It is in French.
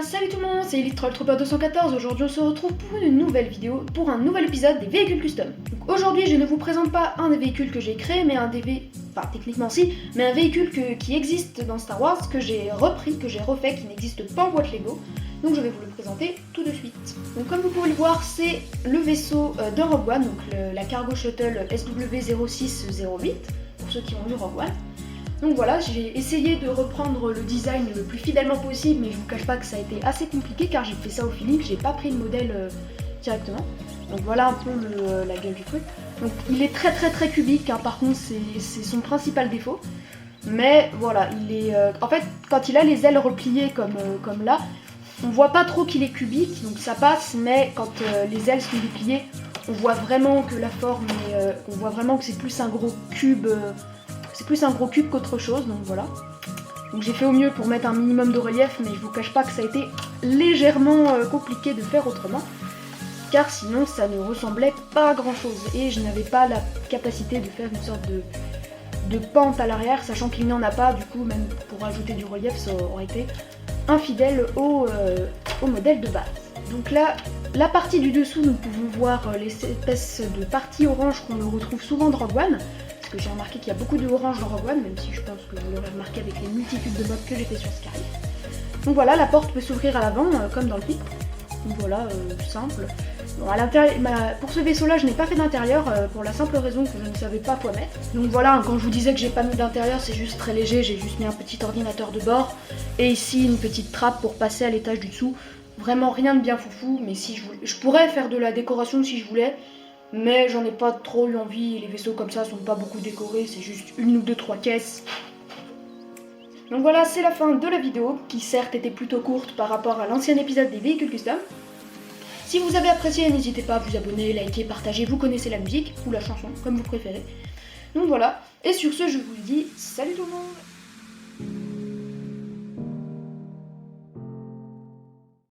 bien salut tout le monde, c'est Electroll Trooper 214. Aujourd'hui on se retrouve pour une nouvelle vidéo, pour un nouvel épisode des véhicules custom. Donc aujourd'hui je ne vous présente pas un des véhicules que j'ai créé, mais enfin techniquement si, mais un véhicule qui existe dans Star Wars, que j'ai repris, que j'ai refait, qui n'existe pas en boîte Lego. Donc je vais vous le présenter tout de suite. Donc comme vous pouvez le voir, c'est le vaisseau de Rogue One, donc la Cargo Shuttle SW0608, pour ceux qui ont vu Rogue One. Donc voilà, j'ai essayé de reprendre le design le plus fidèlement possible, mais je vous cache pas que ça a été assez compliqué car j'ai fait ça au feeling, j'ai pas pris le modèle directement. Donc voilà un peu la gueule du truc. Donc il est très cubique, hein, par contre c'est son principal défaut. Mais voilà, il est en fait quand il a les ailes repliées comme là, on voit pas trop qu'il est cubique, donc ça passe, mais quand les ailes sont dépliées, on voit vraiment que la forme est, on voit vraiment que c'est plus un gros cube. C'est plus un gros cube qu'autre chose, donc voilà. Donc j'ai fait au mieux pour mettre un minimum de relief, mais je vous cache pas que ça a été légèrement compliqué de faire autrement, car sinon ça ne ressemblait pas à grand chose, et je n'avais pas la capacité de faire une sorte de pente à l'arrière, sachant qu'il n'y en a pas, du coup même pour ajouter du relief ça aurait été infidèle au modèle de base. Donc là, la partie du dessous, nous pouvons voir les espèces de parties orange qu'on retrouve souvent dans Rogue One. Que j'ai remarqué qu'il y a beaucoup de orange dans Rogue One, même si je pense que vous l'aurez remarqué avec les multitudes de modes que j'ai fait sur Skyrim. Donc voilà, la porte peut s'ouvrir à l'avant, comme dans le pic. Donc voilà, simple. Bon, à l'intérieur, pour ce vaisseau-là, je n'ai pas fait d'intérieur, pour la simple raison que je ne savais pas quoi mettre. Donc voilà, quand je vous disais que j'ai pas mis d'intérieur, c'est juste très léger, j'ai juste mis un petit ordinateur de bord, et ici une petite trappe pour passer à l'étage du dessous. Vraiment rien de bien foufou, mais si je pourrais faire de la décoration si je voulais, mais j'en ai pas trop eu envie, les vaisseaux comme ça sont pas beaucoup décorés, c'est juste une ou deux, trois caisses. Donc voilà, c'est la fin de la vidéo, qui certes était plutôt courte par rapport à l'ancien épisode des véhicules custom. Si vous avez apprécié, n'hésitez pas à vous abonner, liker, partager, vous connaissez la musique, ou la chanson, comme vous préférez. Donc voilà, et sur ce je vous dis salut tout le monde.